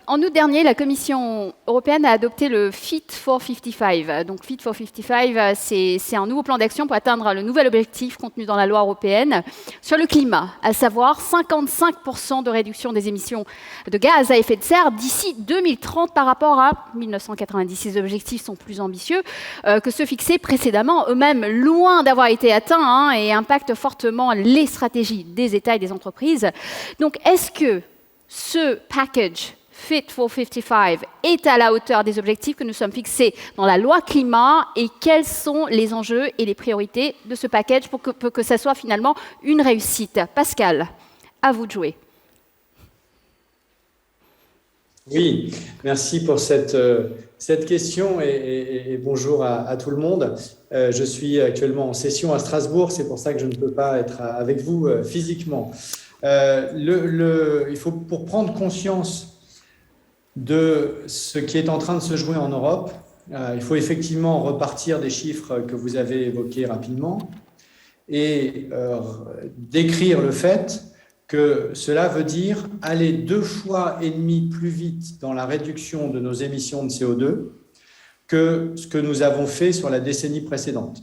En août dernier, la Commission européenne a adopté le Fit for 55. Donc Fit for 55, c'est un nouveau plan d'action pour atteindre le nouvel objectif contenu dans la loi européenne sur le climat, à savoir 55% de réduction des émissions de gaz à effet de serre d'ici 2030 par rapport à 1990. Ces objectifs sont plus ambitieux que ceux fixés précédemment, eux-mêmes loin d'avoir été atteints et impactent fortement les stratégies des États et des entreprises. Donc est-ce que ce package Fit for 55 est à la hauteur des objectifs que nous sommes fixés dans la loi climat et quels sont les enjeux et les priorités de ce package pour que ça soit finalement une réussite? Pascal, à vous de jouer. Oui, merci pour cette question et bonjour à tout le monde. Je suis actuellement en session à Strasbourg, c'est pour ça que je ne peux pas être avec vous physiquement. Il faut, pour prendre conscience de ce qui est en train de se jouer en Europe, il faut effectivement repartir des chiffres que vous avez évoqués rapidement et décrire le fait que cela veut dire aller 2,5 fois plus vite dans la réduction de nos émissions de CO2 que ce que nous avons fait sur la décennie précédente.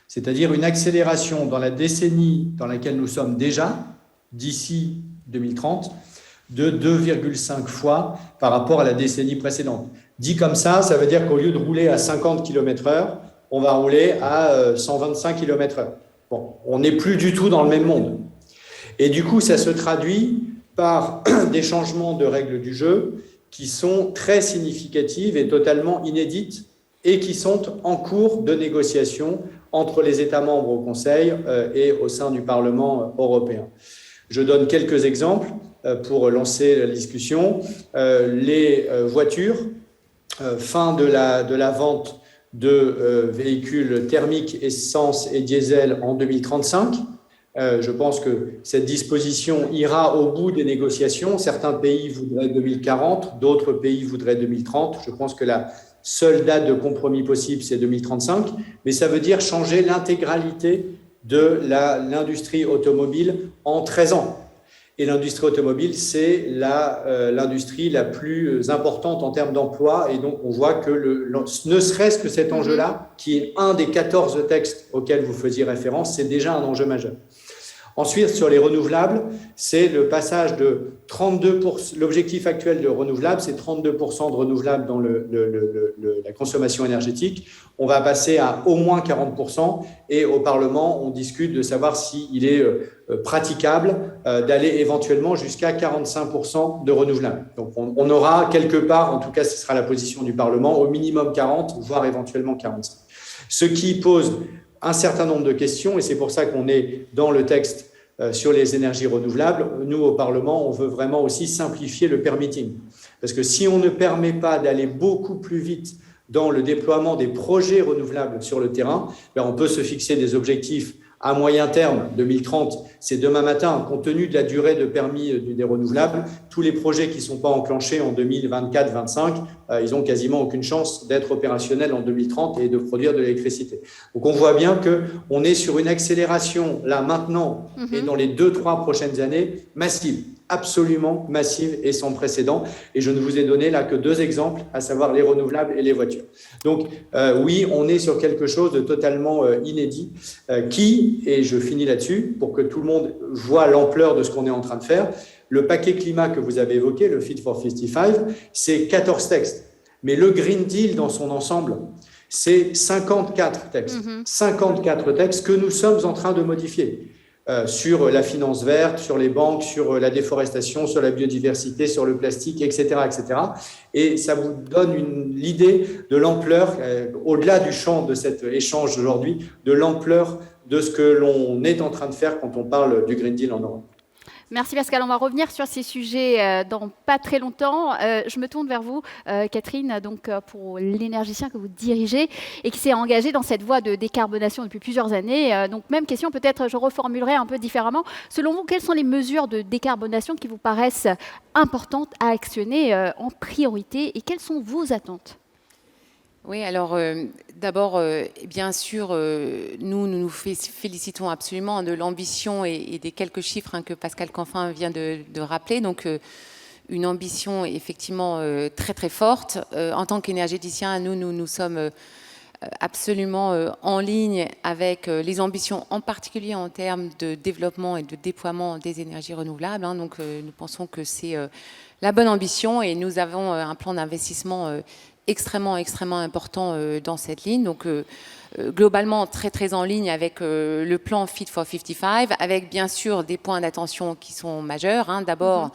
C'est-à-dire une accélération dans la décennie dans laquelle nous sommes déjà, d'ici 2030, de 2,5 fois par rapport à la décennie précédente. Dit comme ça veut dire qu'au lieu de rouler à 50 km/h, on va rouler à 125 km/h. Bon, on n'est plus du tout dans le même monde. Et du coup, ça se traduit par des changements de règles du jeu qui sont très significatives et totalement inédites et qui sont en cours de négociation entre les États membres au Conseil et au sein du Parlement européen. Je donne quelques exemples pour lancer la discussion. Les voitures, fin de la vente de véhicules thermiques, essence et diesel en 2035. Je pense que cette disposition ira au bout des négociations. Certains pays voudraient 2040, d'autres pays voudraient 2030. Je pense que la seule date de compromis possible, c'est 2035. Mais ça veut dire changer l'intégralité de l'industrie automobile en 13 ans. Et l'industrie automobile, c'est l'industrie la plus importante en termes d'emploi. Et donc, on voit que ne serait-ce que cet enjeu-là, qui est un des 14 textes auxquels vous faisiez référence, c'est déjà un enjeu majeur. Ensuite, sur les renouvelables, c'est le passage de 32%. L'objectif actuel de renouvelables, c'est 32% de renouvelables dans la consommation énergétique. On va passer à au moins 40%. Et au Parlement, on discute de savoir s'il est praticable d'aller éventuellement jusqu'à 45% de renouvelables. Donc, on aura quelque part, en tout cas, ce sera la position du Parlement, au minimum 40, voire éventuellement 45. Ce qui pose un certain nombre de questions, et c'est pour ça qu'on est dans le texte sur les énergies renouvelables. Nous, au Parlement, on veut vraiment aussi simplifier le permitting. Parce que si on ne permet pas d'aller beaucoup plus vite dans le déploiement des projets renouvelables sur le terrain, on peut se fixer des objectifs à moyen terme, 2030, c'est demain matin, compte tenu de la durée de permis des renouvelables, tous les projets qui ne sont pas enclenchés en 2024-25, ils n'ont quasiment aucune chance d'être opérationnels en 2030 et de produire de l'électricité. Donc on voit bien qu'on est sur une accélération là maintenant et dans les 2-3 prochaines années massive, absolument massive et sans précédent. Et je ne vous ai donné là que 2 exemples, à savoir les renouvelables et les voitures. Donc oui, on est sur quelque chose de totalement inédit qui, et je finis là-dessus pour que tout le monde voit l'ampleur de ce qu'on est en train de faire, le paquet climat que vous avez évoqué, le Fit for 55, c'est 14 textes. Mais le Green Deal dans son ensemble, c'est 54 textes. 54 textes que nous sommes en train de modifier. Sur la finance verte, sur les banques, sur la déforestation, sur la biodiversité, sur le plastique, etc. etc. Et ça vous donne l'idée de l'ampleur, au-delà du champ de cet échange aujourd'hui, de l'ampleur de ce que l'on est en train de faire quand on parle du Green Deal en Europe. Merci Pascal, on va revenir sur ces sujets dans pas très longtemps. Je me tourne vers vous, Catherine, donc, pour l'énergicien que vous dirigez et qui s'est engagé dans cette voie de décarbonation depuis plusieurs années. Donc même question, peut-être je reformulerai un peu différemment. Selon vous, quelles sont les mesures de décarbonation qui vous paraissent importantes à actionner en priorité et quelles sont vos attentes ? Oui, alors d'abord, bien sûr, nous félicitons absolument de l'ambition et des quelques chiffres que Pascal Canfin vient de rappeler. Donc, une ambition effectivement très très forte. En tant qu'énergéticiens, nous sommes absolument en ligne avec les ambitions, en particulier en termes de développement et de déploiement des énergies renouvelables. Donc nous pensons que c'est la bonne ambition et nous avons un plan d'investissement extrêmement important dans cette ligne. Donc globalement très très en ligne avec le plan Fit for 55, avec bien sûr des points d'attention qui sont majeurs. D'abord,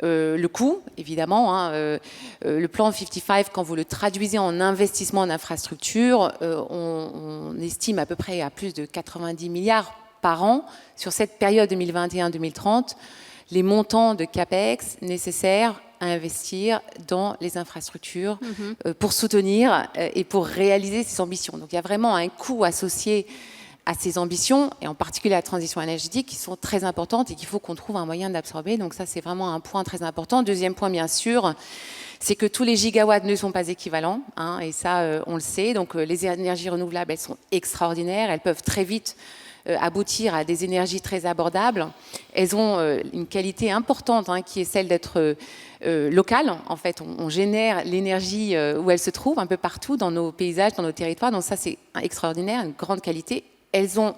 le coût, évidemment. Le plan 55, quand vous le traduisez en investissement en infrastructure, on estime à peu près à plus de 90 milliards par an sur cette période 2021-2030, les montants de CAPEX nécessaires à investir dans les infrastructures pour soutenir et pour réaliser ces ambitions. Donc il y a vraiment un coût associé à ces ambitions, et en particulier à la transition énergétique, qui sont très importantes et qu'il faut qu'on trouve un moyen d'absorber. Donc ça, c'est vraiment un point très important. Deuxième point, bien sûr, c'est que tous les gigawatts ne sont pas équivalents, et ça, on le sait. Donc les énergies renouvelables, elles sont extraordinaires, elles peuvent très vite aboutir à des énergies très abordables. Elles ont une qualité importante qui est celle d'être locales. En fait, on génère l'énergie où elle se trouve, un peu partout dans nos paysages, dans nos territoires. Donc ça, c'est extraordinaire, une grande qualité. Elles ont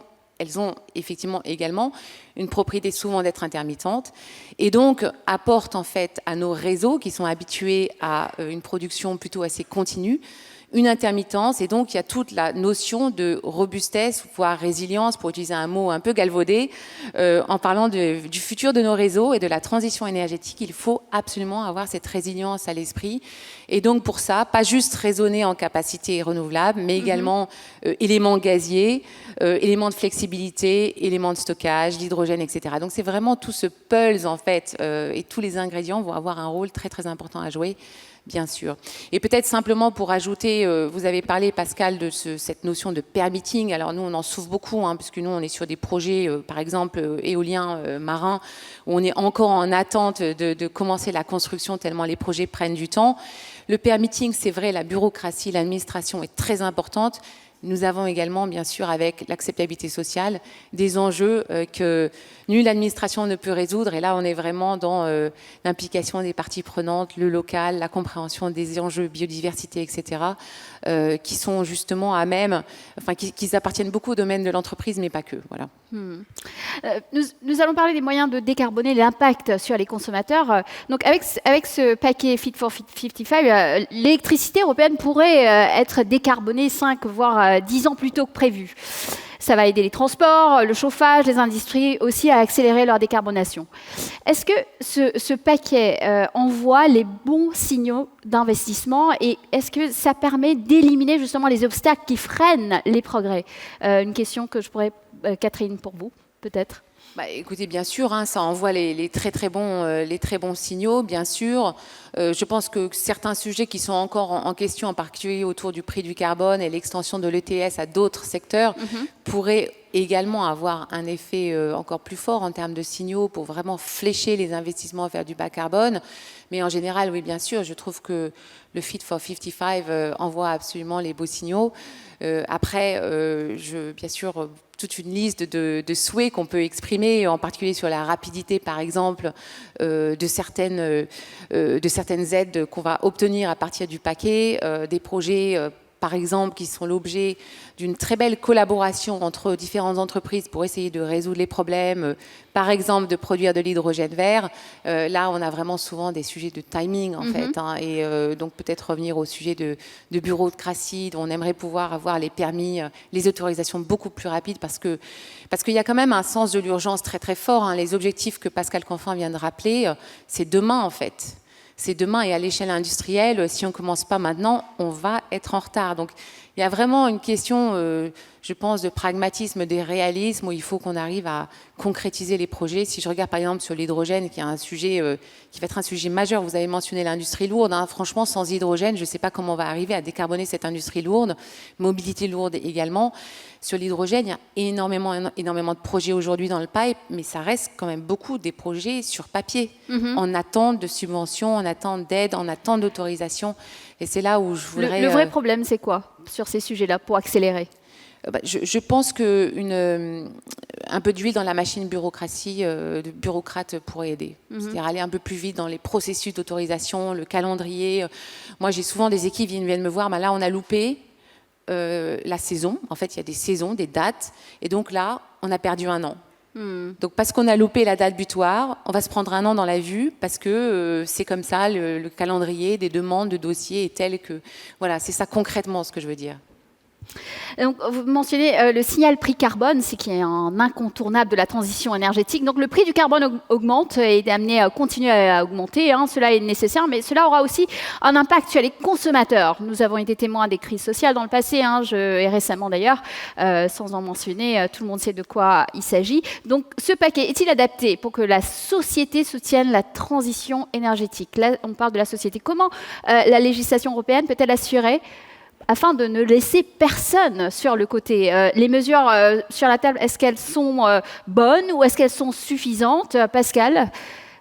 effectivement également une propriété souvent d'être intermittente et donc apportent en fait à nos réseaux qui sont habitués à une production plutôt assez continue, une intermittence, et donc il y a toute la notion de robustesse, voire résilience, pour utiliser un mot un peu galvaudé, en parlant du futur de nos réseaux et de la transition énergétique. Il faut absolument avoir cette résilience à l'esprit. Et donc pour ça, pas juste raisonner en capacité renouvelable, mais également éléments gaziers, éléments de flexibilité, éléments de stockage, l'hydrogène, etc. Donc c'est vraiment tout ce pulse en fait, et tous les ingrédients vont avoir un rôle très très important à jouer, bien sûr. Et peut-être simplement pour ajouter, vous avez parlé, Pascal, de cette notion de permitting. Alors nous, on en souffre beaucoup, puisque nous, on est sur des projets, par exemple, éoliens marins, où on est encore en attente de commencer la construction, tellement les projets prennent du temps. Le permitting, c'est vrai, la bureaucratie, l'administration est très importante. Nous avons également, bien sûr, avec l'acceptabilité sociale, des enjeux que nulle administration ne peut résoudre. Et là, on est vraiment dans l'implication des parties prenantes, le local, la compréhension des enjeux biodiversité, etc., qui sont justement à même, enfin, qui appartiennent beaucoup au domaine de l'entreprise, mais pas que. Voilà. Nous allons parler des moyens de décarboner l'impact sur les consommateurs. Donc, avec ce paquet Fit for 55, l'électricité européenne pourrait être décarbonée 5 voire 10 ans plus tôt que prévu. Ça va aider les transports, le chauffage, les industries aussi à accélérer leur décarbonation. Est-ce que ce paquet envoie les bons signaux d'investissement et est-ce que ça permet d'éliminer justement les obstacles qui freinent les progrès? Une question que je pourrais, Catherine, pour vous, peut-être. Écoutez, bien sûr, ça envoie les très bons signaux, bien sûr. Je pense que certains sujets qui sont encore en question, en particulier autour du prix du carbone et l'extension de l'ETS à d'autres secteurs, pourraient également avoir un effet encore plus fort en termes de signaux pour vraiment flécher les investissements vers du bas carbone. Mais en général, oui, bien sûr, je trouve que le Fit for 55 envoie absolument les beaux signaux. Après, bien sûr, toute une liste de souhaits qu'on peut exprimer, en particulier sur la rapidité, par exemple, de certaines aides qu'on va obtenir à partir du paquet, des projets, par exemple, qui sont l'objet d'une très belle collaboration entre différentes entreprises pour essayer de résoudre les problèmes, par exemple de produire de l'hydrogène vert. Là, on a vraiment souvent des sujets de timing, en fait. Et donc, peut-être revenir au sujet de bureaucratie, dont on aimerait pouvoir avoir les permis, les autorisations beaucoup plus rapides, parce qu'il y a quand même un sens de l'urgence très, très fort. Les objectifs que Pascal Canfin vient de rappeler, c'est demain, en fait. C'est demain, et à l'échelle industrielle, si on ne commence pas maintenant, on va être en retard. Donc, il y a vraiment une question, je pense, de pragmatisme, de réalisme, où il faut qu'on arrive à concrétiser les projets. Si je regarde par exemple sur l'hydrogène, qui est un sujet qui va être un sujet majeur, vous avez mentionné l'industrie lourde. Franchement, sans hydrogène, je ne sais pas comment on va arriver à décarboner cette industrie lourde, mobilité lourde également. Sur l'hydrogène, il y a énormément de projets aujourd'hui dans le pipe, mais ça reste quand même beaucoup des projets sur papier, en attente de subventions, en attente d'aide, en attente d'autorisation. Et c'est là où je voudrais... Le vrai problème, c'est quoi sur ces sujets-là pour accélérer? Je pense qu'un peu d'huile dans la machine bureaucratie, de bureaucrate pourrait aider. C'est-à-dire aller un peu plus vite dans les processus d'autorisation, le calendrier. Moi, j'ai souvent des équipes qui viennent me voir, là, on a loupé la saison. En fait, il y a des saisons, des dates. Et donc là, on a perdu 1 an. Donc parce qu'on a loupé la date butoir, on va se prendre 1 an dans la vue parce que c'est comme ça, le calendrier des demandes de dossiers est tel que... Voilà, c'est ça concrètement ce que je veux dire. Donc, vous mentionnez le signal prix carbone, c'est qui est un incontournable de la transition énergétique. Donc le prix du carbone augmente et est amené à continuer à augmenter. Cela est nécessaire, mais cela aura aussi un impact sur les consommateurs. Nous avons été témoins des crises sociales dans le passé, et récemment d'ailleurs, sans en mentionner, tout le monde sait de quoi il s'agit. Donc ce paquet est-il adapté pour que la société soutienne la transition énergétique? Là, on parle de la société. Comment la législation européenne peut-elle assurer afin de ne laisser personne sur le côté? Les mesures sur la table, est-ce qu'elles sont bonnes ou est-ce qu'elles sont suffisantes? Pascal,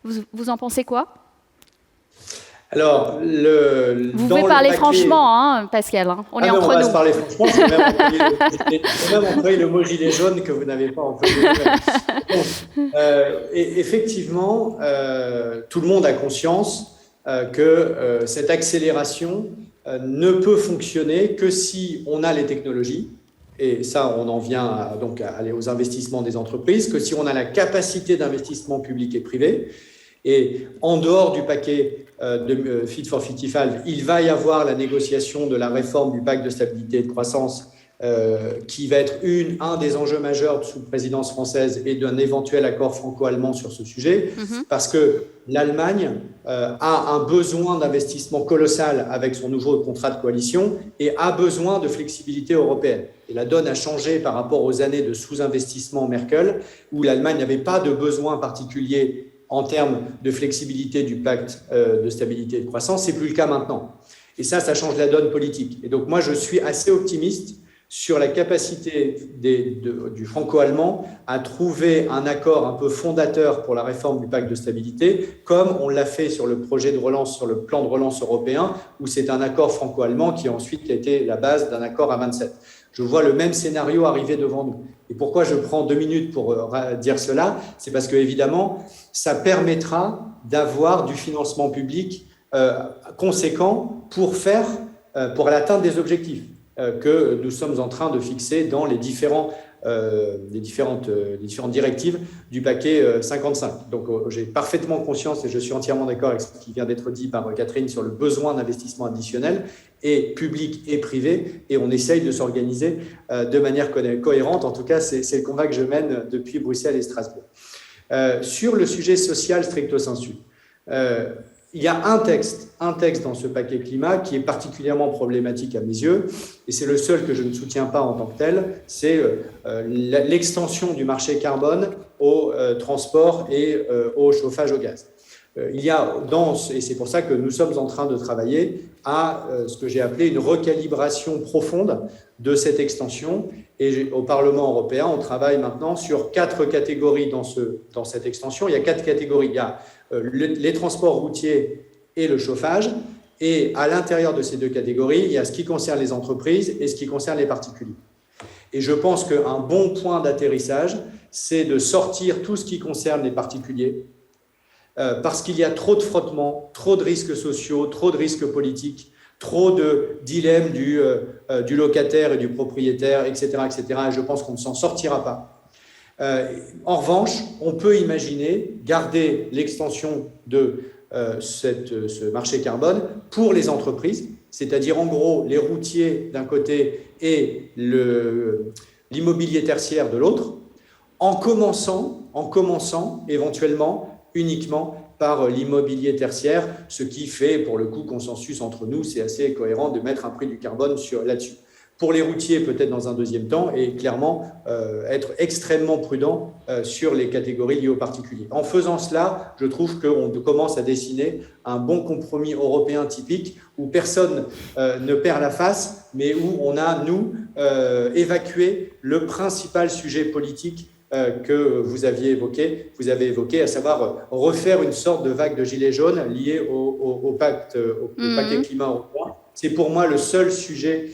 vous en pensez quoi? Alors, vous pouvez parler franchement, Pascal. On est entre nous. On va se parler franchement. J'ai même employé le mot gilet jaune que vous n'avez pas employé. Et effectivement, tout le monde a conscience que cette accélération ne peut fonctionner que si on a les technologies, et ça on en vient donc à aller aux investissements des entreprises, que si on a la capacité d'investissement public et privé. Et en dehors du paquet de Fit for 55, il va y avoir la négociation de la réforme du pacte de stabilité et de croissance qui va être un des enjeux majeurs sous présidence française et d'un éventuel accord franco-allemand sur ce sujet, parce que l'Allemagne a un besoin d'investissement colossal avec son nouveau contrat de coalition et a besoin de flexibilité européenne. Et la donne a changé par rapport aux années de sous-investissement Merkel, où l'Allemagne n'avait pas de besoin particulier en termes de flexibilité du pacte de stabilité et de croissance. C'est plus le cas maintenant. Et ça change la donne politique. Et donc moi, je suis assez optimiste sur la capacité du franco-allemand à trouver un accord un peu fondateur pour la réforme du pacte de stabilité, comme on l'a fait sur le projet de relance, sur le plan de relance européen, où c'est un accord franco-allemand qui ensuite a été la base d'un accord à 27. Je vois le même scénario arriver devant nous. Et pourquoi je prends 2 minutes pour dire cela? C'est parce que, évidemment, ça permettra d'avoir du financement public conséquent pour l'atteinte des objectifs que nous sommes en train de fixer dans les différentes directives du paquet 55. Donc, j'ai parfaitement conscience et je suis entièrement d'accord avec ce qui vient d'être dit par Catherine sur le besoin d'investissement additionnel, et public et privé, et on essaye de s'organiser de manière cohérente. En tout cas, c'est le combat que je mène depuis Bruxelles et Strasbourg. Sur le sujet social stricto sensu, il y a un texte dans ce paquet climat qui est particulièrement problématique à mes yeux, et c'est le seul que je ne soutiens pas en tant que tel, c'est l'extension du marché carbone au transport et au chauffage au gaz. Il y a et c'est pour ça que nous sommes en train de travailler à ce que j'ai appelé une recalibration profonde de cette extension. Et au Parlement européen, on travaille maintenant sur 4 catégories dans cette extension. Il y a 4 catégories. Il y a les transports routiers et le chauffage. Et à l'intérieur de ces 2 catégories, il y a ce qui concerne les entreprises et ce qui concerne les particuliers. Et je pense qu'un bon point d'atterrissage, c'est de sortir tout ce qui concerne les particuliers, parce qu'il y a trop de frottements, trop de risques sociaux, trop de risques politiques, trop de dilemmes du locataire et du propriétaire, etc., etc. Et je pense qu'on ne s'en sortira pas. En revanche, on peut imaginer garder l'extension de ce marché carbone pour les entreprises, c'est-à-dire en gros les routiers d'un côté et l'immobilier tertiaire de l'autre, en commençant éventuellement uniquement par l'immobilier tertiaire, ce qui fait, pour le coup, consensus entre nous, c'est assez cohérent de mettre un prix du carbone là-dessus. Pour les routiers, peut-être dans un deuxième temps, et clairement être extrêmement prudent sur les catégories liées aux particuliers. En faisant cela, je trouve qu'on commence à dessiner un bon compromis européen typique où personne ne perd la face, mais où on a, nous, évacué le principal sujet politique que vous avez évoqué, à savoir refaire une sorte de vague de gilets jaunes liée au paquet climat européen. C'est pour moi le seul sujet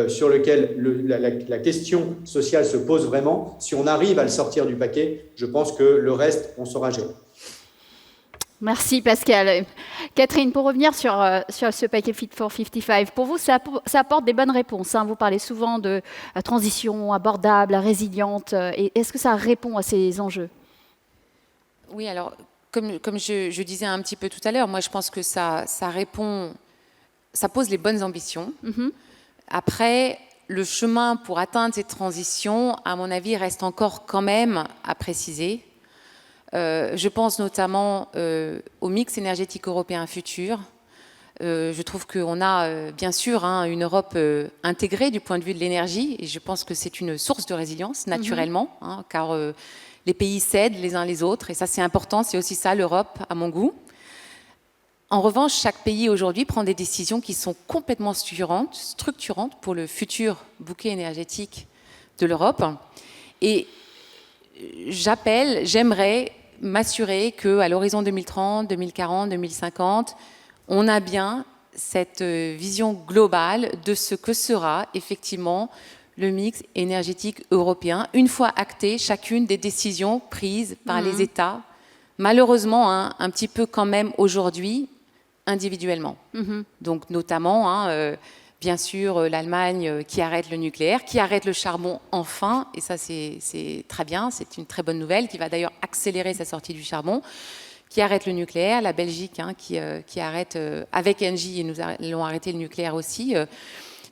sur lequel la question sociale se pose vraiment. Si on arrive à le sortir du paquet, je pense que le reste, on saura gérer. Merci Pascal. Catherine, pour revenir sur ce paquet Fit for 55, pour vous, ça apporte des bonnes réponses. Vous parlez souvent de la transition abordable, résiliente. Et est-ce que ça répond à ces enjeux? Oui, alors, comme je disais un petit peu tout à l'heure, moi je pense que ça répond, ça pose les bonnes ambitions. Après, le chemin pour atteindre cette transition, à mon avis, reste encore quand même à préciser. Je pense notamment au mix énergétique européen futur. Je trouve qu'on a bien sûr une Europe intégrée du point de vue de l'énergie, et je pense que c'est une source de résilience naturellement, car les pays s'aident les uns les autres, et ça c'est important, c'est aussi ça l'Europe à mon goût. En revanche, chaque pays aujourd'hui prend des décisions qui sont complètement structurantes pour le futur bouquet énergétique de l'Europe. Et j'aimerais m'assurer qu'à l'horizon 2030, 2040, 2050, on a bien cette vision globale de ce que sera effectivement le mix énergétique européen, une fois actées chacune des décisions prises par les États, malheureusement un petit peu quand même aujourd'hui, individuellement. Donc notamment, bien sûr, l'Allemagne qui arrête le nucléaire, qui arrête le charbon enfin, et ça c'est très bien, c'est une très bonne nouvelle, qui va d'ailleurs accélérer sa sortie du charbon, qui arrête le nucléaire, la Belgique qui arrête, avec Engie, et nous allons arrêter le nucléaire aussi.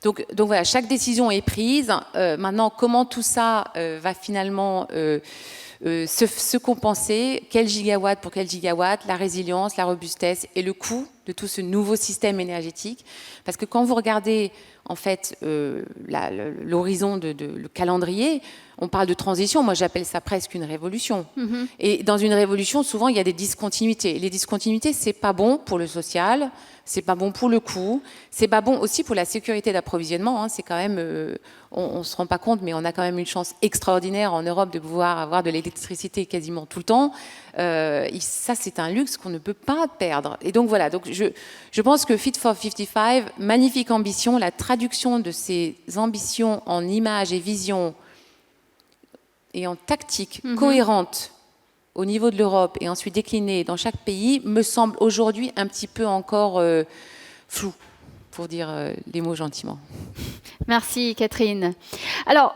Donc voilà, chaque décision est prise. Maintenant, comment tout ça va finalement se compenser, quel gigawatt pour quel gigawatt, la résilience, la robustesse et le coût de tout ce nouveau système énergétique. Parce que quand vous regardez en fait l'horizon, le calendrier, on parle de transition, moi j'appelle ça presque une révolution. Et dans une révolution, souvent il y a des discontinuités. Les discontinuités, c'est pas bon pour le social, c'est pas bon pour le coût, c'est pas bon aussi pour la sécurité d'approvisionnement. C'est quand même, on se rend pas compte, mais on a quand même une chance extraordinaire en Europe de pouvoir avoir de l'électricité quasiment tout le temps. Ça, c'est un luxe qu'on ne peut pas perdre. Et donc voilà, donc je pense que Fit for 55, magnifique ambition, la traduction de ces ambitions en images et visions et en tactique cohérente au niveau de l'Europe et ensuite déclinée dans chaque pays, me semble aujourd'hui un petit peu encore flou, pour dire les mots gentiment. Merci Catherine. Alors,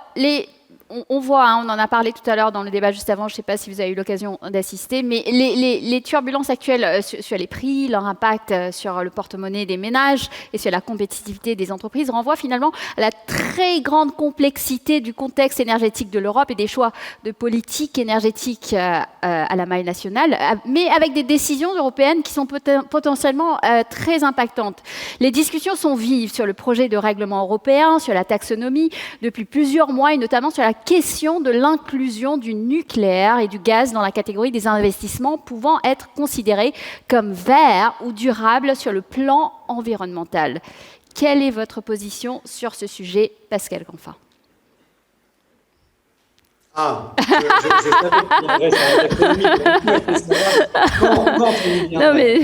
on voit, on en a parlé tout à l'heure dans le débat juste avant, je ne sais pas si vous avez eu l'occasion d'assister, mais les turbulences actuelles sur les prix, leur impact sur le porte-monnaie des ménages et sur la compétitivité des entreprises renvoient finalement à la très grande complexité du contexte énergétique de l'Europe et des choix de politique énergétique à la maille nationale, mais avec des décisions européennes qui sont potentiellement très impactantes. Les discussions sont vives sur le projet de règlement européen, sur la taxonomie depuis plusieurs mois et notamment sur la question de l'inclusion du nucléaire et du gaz dans la catégorie des investissements pouvant être considérés comme verts ou durables sur le plan environnemental. Quelle est votre position sur ce sujet, Pascal Canfin? Je savais qu'il y aurait sur la taxonomie. Non, mais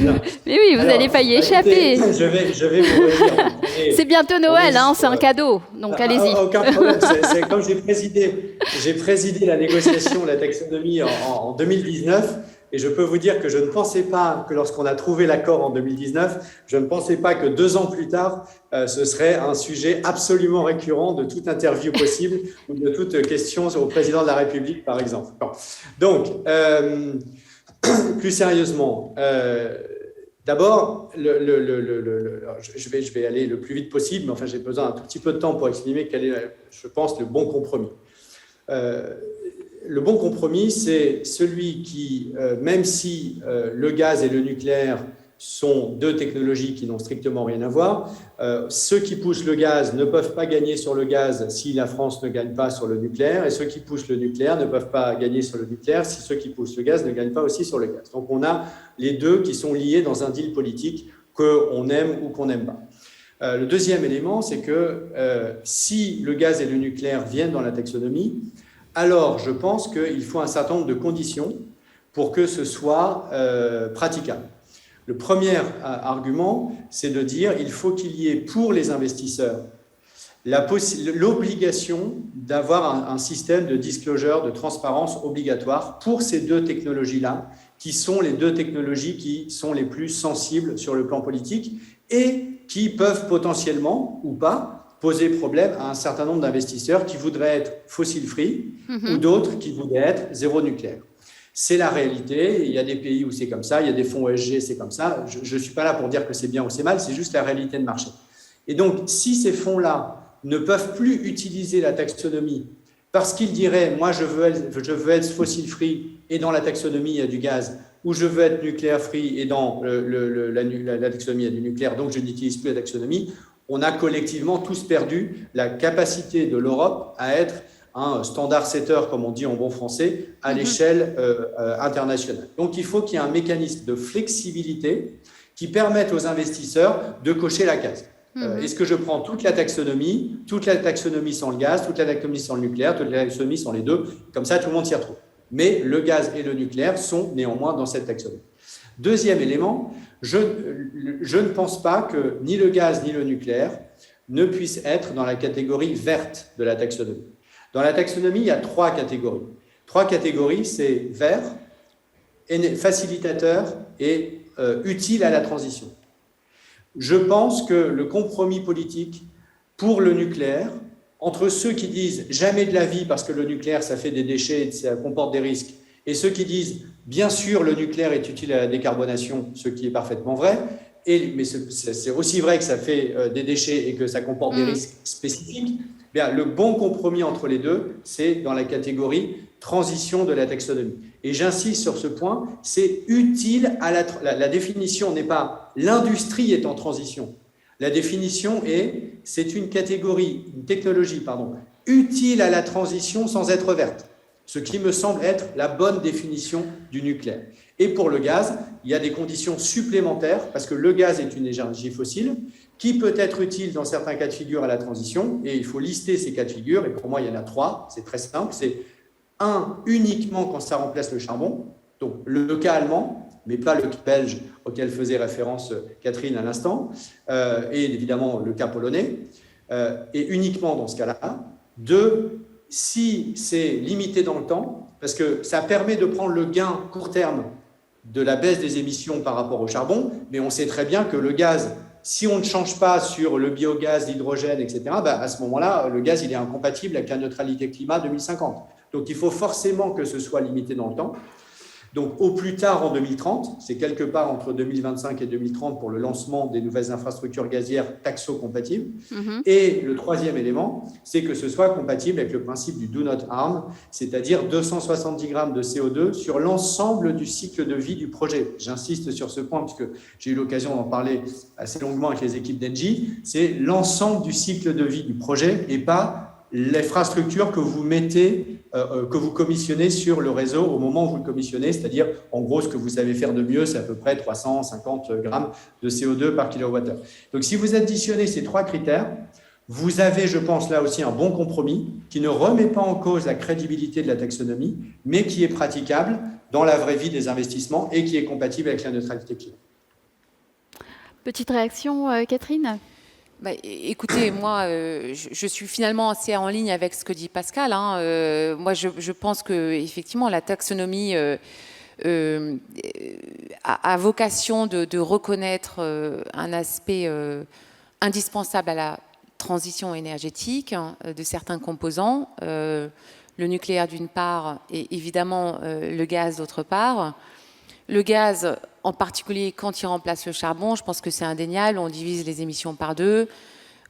oui, vous n'allez pas y échapper. Je vais vous redire. C'est bientôt Noël, c'est un cadeau, donc allez-y. Aucun problème. C'est comme j'ai présidé la négociation de la taxonomie en 2019. Et je peux vous dire que je ne pensais pas que lorsqu'on a trouvé l'accord en 2019, je ne pensais pas que 2 ans plus tard, ce serait un sujet absolument récurrent de toute interview possible ou de toute question au président de la République, par exemple. Donc, plus sérieusement, d'abord, je vais aller le plus vite possible, mais enfin, j'ai besoin d'un tout petit peu de temps pour exprimer quel est, je pense, le bon compromis. Le bon compromis, c'est celui qui, même si le gaz et le nucléaire sont 2 technologies qui n'ont strictement rien à voir, ceux qui poussent le gaz ne peuvent pas gagner sur le gaz si la France ne gagne pas sur le nucléaire, et ceux qui poussent le nucléaire ne peuvent pas gagner sur le nucléaire si ceux qui poussent le gaz ne gagnent pas aussi sur le gaz. Donc on a les 2 qui sont liés dans un deal politique qu'on aime ou qu'on n'aime pas. Le deuxième élément, c'est que si le gaz et le nucléaire viennent dans la taxonomie, alors je pense qu'il faut un certain nombre de conditions pour que ce soit praticable. Le premier argument, c'est de dire qu'il faut qu'il y ait pour les investisseurs l'obligation d'avoir un système de disclosure, de transparence obligatoire pour ces deux technologies-là, qui sont les deux technologies qui sont les plus sensibles sur le plan politique et qui peuvent potentiellement, ou pas, poser problème à un certain nombre d'investisseurs qui voudraient être fossil-free ou d'autres qui voudraient être zéro nucléaire. C'est la réalité. Il y a des pays où c'est comme ça, il y a des fonds ESG, c'est comme ça. Je ne suis pas là pour dire que c'est bien ou c'est mal, c'est juste la réalité de marché. Et donc, si ces fonds-là ne peuvent plus utiliser la taxonomie parce qu'ils diraient « moi, je veux être fossil-free et dans la taxonomie, il y a du gaz » ou « je veux être nucléaire-free et dans la taxonomie, il y a du nucléaire, donc je n'utilise plus la taxonomie », on a collectivement tous perdu la capacité de l'Europe à être un standard setter, comme on dit en bon français, à l'échelle internationale. Donc, il faut qu'il y ait un mécanisme de flexibilité qui permette aux investisseurs de cocher la case. Est-ce que je prends toute la taxonomie sans le gaz, toute la taxonomie sans le nucléaire, toute la taxonomie sans les deux, comme ça tout le monde s'y retrouve. Mais le gaz et le nucléaire sont néanmoins dans cette taxonomie. Deuxième élément, je ne pense pas que ni le gaz ni le nucléaire ne puissent être dans la catégorie verte de la taxonomie. Dans la taxonomie, il y a trois catégories. Trois catégories, c'est vert, facilitateur et utile à la transition. Je pense que le compromis politique pour le nucléaire, entre ceux qui disent jamais de la vie parce que le nucléaire, ça fait des déchets, ça comporte des risques, et ceux qui disent bien sûr le nucléaire est utile à la décarbonation, ce qui est parfaitement vrai, mais c'est aussi vrai que ça fait des déchets et que ça comporte des risques spécifiques. Bien, le bon compromis entre les deux, c'est dans la catégorie transition de la taxonomie. Et j'insiste sur ce point, c'est utile à la définition n'est pas l'industrie est en transition. La définition est, c'est une technologie, utile à la transition sans être verte. Ce qui me semble être la bonne définition du nucléaire. Et pour le gaz, il y a des conditions supplémentaires, parce que le gaz est une énergie fossile, qui peut être utile dans certains cas de figure à la transition, et il faut lister ces cas de figure, et pour moi, il y en a trois, c'est très simple, c'est uniquement quand ça remplace le charbon, donc le cas allemand, mais pas le cas belge auquel faisait référence Catherine à l'instant, et évidemment le cas polonais, et uniquement dans ce cas-là. Deux, si c'est limité dans le temps, parce que ça permet de prendre le gain court terme de la baisse des émissions par rapport au charbon, mais on sait très bien que le gaz, si on ne change pas sur le biogaz, l'hydrogène, etc., à ce moment-là, le gaz il est incompatible avec la neutralité climat 2050. Donc il faut forcément que ce soit limité dans le temps. Donc au plus tard en 2030, c'est quelque part entre 2025 et 2030 pour le lancement des nouvelles infrastructures gazières taxo-compatibles. Et le troisième élément, c'est que ce soit compatible avec le principe du do not harm, c'est-à-dire 270 grammes de CO2 sur l'ensemble du cycle de vie du projet. J'insiste sur ce point puisque j'ai eu l'occasion d'en parler assez longuement avec les équipes d'Engie. C'est l'ensemble du cycle de vie du projet et pas l'infrastructure que vous mettez, que vous commissionnez sur le réseau au moment où vous le commissionnez, c'est-à-dire, en gros, ce que vous savez faire de mieux, c'est à peu près 350 grammes de CO2 par kilowattheure. Donc, si vous additionnez ces trois critères, vous avez, je pense, là aussi un bon compromis qui ne remet pas en cause la crédibilité de la taxonomie, mais qui est praticable dans la vraie vie des investissements et qui est compatible avec la neutralité climatique. Petite réaction, Catherine ? Écoutez, moi, je suis finalement assez en ligne avec ce que dit Pascal. Moi, je pense qu'effectivement, la taxonomie a vocation de reconnaître un aspect indispensable à la transition énergétique de certains composants, le nucléaire d'une part et évidemment le gaz d'autre part. Le gaz, en particulier quand il remplace le charbon, je pense que c'est indéniable, on divise les émissions par deux.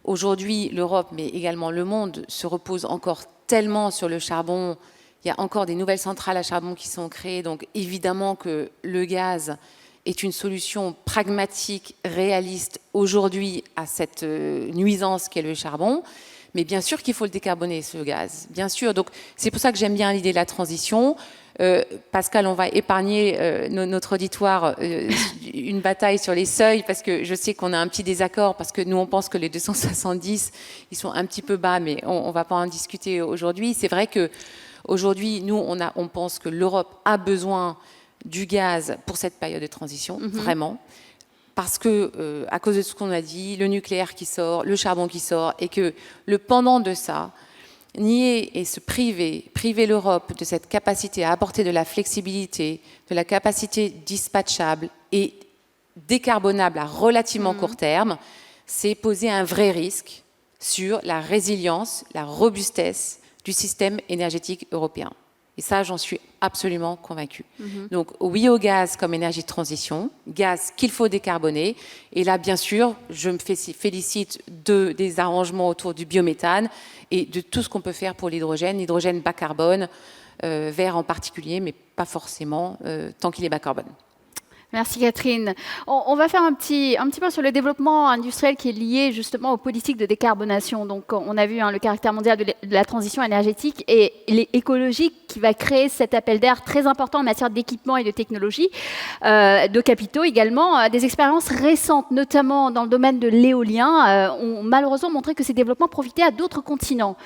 Aujourd'hui, l'Europe, mais également le monde, se repose encore tellement sur le charbon. Il y a encore des nouvelles centrales à charbon qui sont créées, donc évidemment que le gaz est une solution pragmatique, réaliste aujourd'hui à cette nuisance qu'est le charbon. Mais bien sûr qu'il faut le décarboner, ce gaz, bien sûr. Donc c'est pour ça que j'aime bien l'idée de la transition. Pascal, on va épargner notre auditoire une bataille sur les seuils parce que je sais qu'on a un petit désaccord parce que nous on pense que les 270 ils sont un petit peu bas, mais on va pas en discuter aujourd'hui. C'est vrai que aujourd'hui nous on pense que l'Europe a besoin du gaz pour cette période de transition, vraiment. parce que, à cause de ce qu'on a dit, le nucléaire qui sort, le charbon qui sort, et que le pendant de ça, nier et se priver l'Europe de cette capacité à apporter de la flexibilité, de la capacité dispatchable et décarbonable à relativement court terme, c'est poser un vrai risque sur la résilience, la robustesse du système énergétique européen. Et ça, j'en suis absolument convaincue. Donc, oui au gaz comme énergie de transition, gaz qu'il faut décarboner. Et là, bien sûr, je me félicite des arrangements autour du biométhane et de tout ce qu'on peut faire pour l'hydrogène bas carbone, vert en particulier, mais pas forcément tant qu'il est bas carbone. Merci Catherine. On va faire un petit point sur le développement industriel qui est lié justement aux politiques de décarbonation. Donc on a vu le caractère mondial de la transition énergétique et écologique qui va créer cet appel d'air très important en matière d'équipement et de technologie, de capitaux également. Des expériences récentes, notamment dans le domaine de l'éolien, ont malheureusement montré que ces développements profitaient à d'autres continents.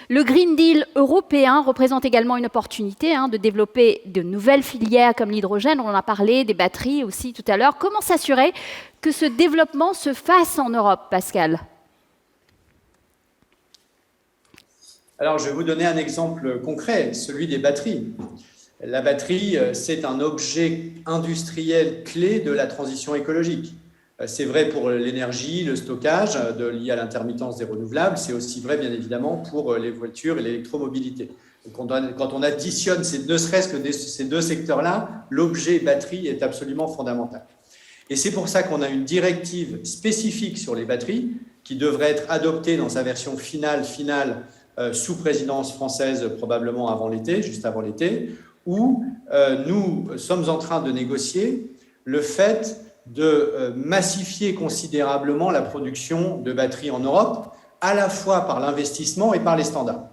Le Green Deal européen représente également une opportunité de développer de nouvelles filières comme l'hydrogène, on en a parlé, des batteries aussi tout à l'heure. Comment s'assurer que ce développement se fasse en Europe, Pascal? Alors, je vais vous donner un exemple concret, celui des batteries. La batterie, c'est un objet industriel clé de la transition écologique. C'est vrai pour l'énergie, le stockage lié à l'intermittence des renouvelables. C'est aussi vrai, bien évidemment, pour les voitures et l'électromobilité. Quand on additionne ne serait-ce que ces deux secteurs-là, l'objet batterie est absolument fondamental. Et c'est pour ça qu'on a une directive spécifique sur les batteries qui devrait être adoptée dans sa version finale sous présidence française, probablement avant l'été, juste avant l'été, où nous sommes en train de négocier le fait de massifier considérablement la production de batteries en Europe, à la fois par l'investissement et par les standards.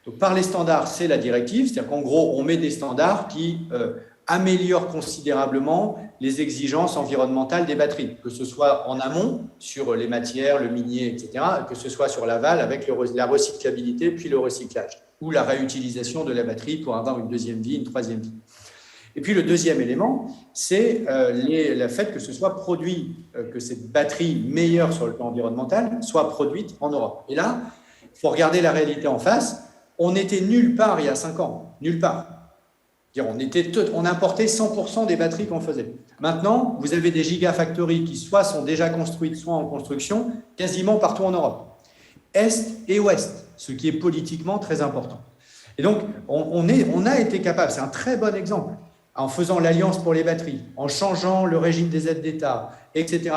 Donc, par les standards, c'est la directive, c'est-à-dire qu'en gros, on met des standards qui améliorent considérablement les exigences environnementales des batteries, que ce soit en amont, sur les matières, le minier, etc., que ce soit sur l'aval, avec la recyclabilité, puis le recyclage, ou la réutilisation de la batterie pour avoir une deuxième vie, une troisième vie. Et puis le deuxième élément, c'est le fait que ce soit produit, que cette batterie meilleure sur le plan environnemental soit produite en Europe. Et là, il faut regarder la réalité en face. On n'était nulle part il y a 5 ans, nulle part. On importait 100% des batteries qu'on faisait. Maintenant, vous avez des gigafactories qui soit sont déjà construites, soit en construction, quasiment partout en Europe, Est et Ouest, ce qui est politiquement très important. Et donc, on a été capable, c'est un très bon exemple, en faisant l'Alliance pour les batteries, en changeant le régime des aides d'État, etc.,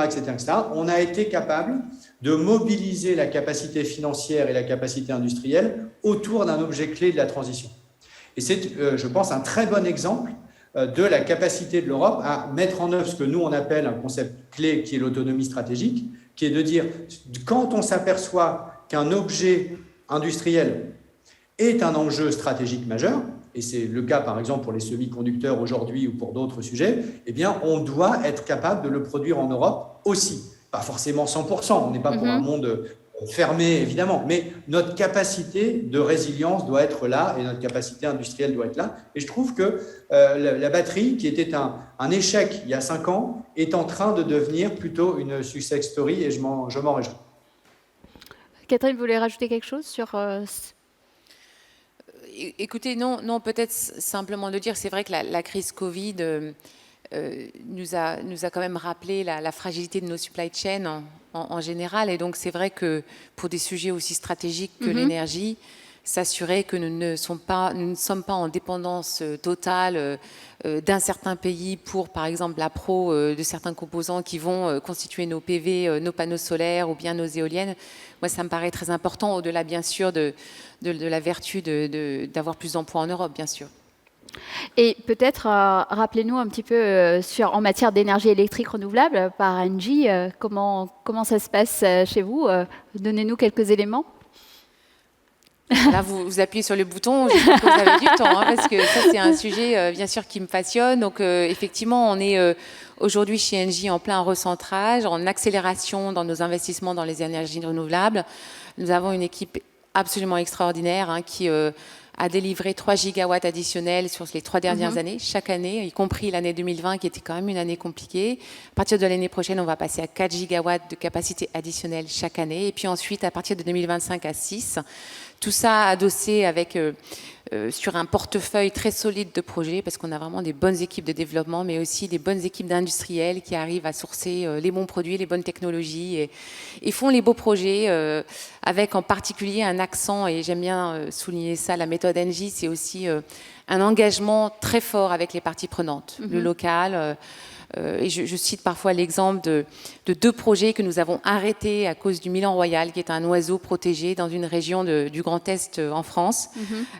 on a été capable de mobiliser la capacité financière et la capacité industrielle autour d'un objet clé de la transition. Et c'est, je pense, un très bon exemple de la capacité de l'Europe à mettre en œuvre ce que nous, on appelle un concept clé qui est l'autonomie stratégique, qui est de dire, quand on s'aperçoit qu'un objet industriel est un enjeu stratégique majeur, et c'est le cas par exemple pour les semi-conducteurs aujourd'hui ou pour d'autres sujets, eh bien on doit être capable de le produire en Europe aussi. Pas forcément 100%, on n'est pas pour un monde fermé évidemment, mais notre capacité de résilience doit être là et notre capacité industrielle doit être là. Et je trouve que la batterie, qui était un échec il y a 5 ans, est en train de devenir plutôt une success story et je m'en réjouis. Catherine, vous voulez rajouter quelque chose sur... Écoutez, non, peut-être simplement de dire, c'est vrai que la crise Covid nous a quand même rappelé la fragilité de nos supply chains en général. Et donc, c'est vrai que pour des sujets aussi stratégiques que l'énergie, s'assurer que nous ne sommes pas en dépendance totale d'un certain pays pour, par exemple, l'appro de certains composants qui vont constituer nos PV, nos panneaux solaires ou bien nos éoliennes. Moi, ça me paraît très important, au-delà, bien sûr, de la vertu d'avoir plus d'emplois en Europe, bien sûr. Et peut-être, rappelez-nous un petit peu en matière d'énergie électrique renouvelable par Engie, comment ça se passe chez vous? Donnez-nous quelques éléments. Là, vous appuyez sur le bouton, je crois que vous avez du temps, parce que ça, c'est un sujet, bien sûr, qui me passionne. Donc, effectivement, on est aujourd'hui chez Engie en plein recentrage, en accélération dans nos investissements dans les énergies renouvelables. Nous avons une équipe absolument extraordinaire qui a délivré 3 gigawatts additionnels sur les 3 dernières années, chaque année, y compris l'année 2020 qui était quand même une année compliquée. À partir de l'année prochaine, on va passer à 4 gigawatts de capacité additionnelle chaque année. Et puis ensuite, à partir de 2025, à 6. Tout ça adossé avec, sur un portefeuille très solide de projets, parce qu'on a vraiment des bonnes équipes de développement, mais aussi des bonnes équipes d'industriels qui arrivent à sourcer les bons produits, les bonnes technologies, et font les beaux projets, avec en particulier un accent, et j'aime bien souligner ça, la méthode Engie, c'est aussi un engagement très fort avec les parties prenantes, le local. Et je cite parfois l'exemple de 2 projets que nous avons arrêtés à cause du Milan Royal, qui est un oiseau protégé dans une région du Grand Est en France.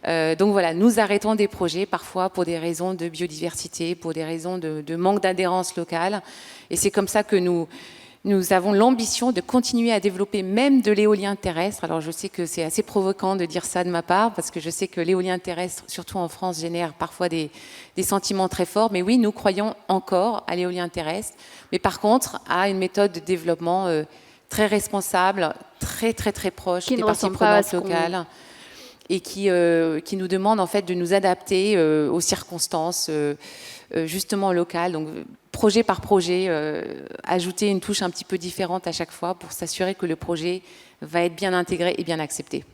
Donc voilà, nous arrêtons des projets parfois pour des raisons de biodiversité, pour des raisons de manque d'adhérence locale. Et c'est comme ça que nous avons l'ambition de continuer à développer même de l'éolien terrestre. Alors je sais que c'est assez provoquant de dire ça de ma part, parce que je sais que l'éolien terrestre, surtout en France, génère parfois des sentiments très forts. Mais oui, nous croyons encore à l'éolien terrestre, mais par contre à une méthode de développement très responsable, très proche des parties prenantes locales, et qui nous demande en fait de nous adapter aux circonstances justement locales. Donc projet par projet, ajouter une touche un petit peu différente à chaque fois pour s'assurer que le projet va être bien intégré et bien accepté.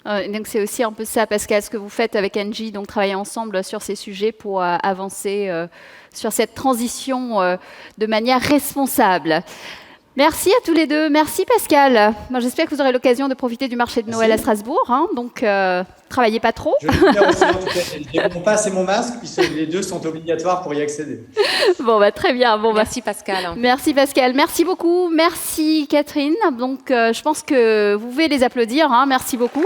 Donc c'est aussi un peu ça, Pascal, ce que vous faites avec Engie, donc travailler ensemble sur ces sujets pour avancer sur cette transition de manière responsable. Merci à tous les deux. Merci Pascal. Moi, j'espère que vous aurez l'occasion de profiter du marché de Noël à Strasbourg. Hein, donc, travaillez pas trop. Je vais le faire aussi, en tout cas. J'ai mon pass et mon masque, puisque les 2 sont obligatoires pour y accéder. Bon, très bien. Bon, merci Pascal. Merci Pascal. Merci beaucoup. Merci Catherine. Donc, je pense que vous pouvez les applaudir. Hein. Merci beaucoup.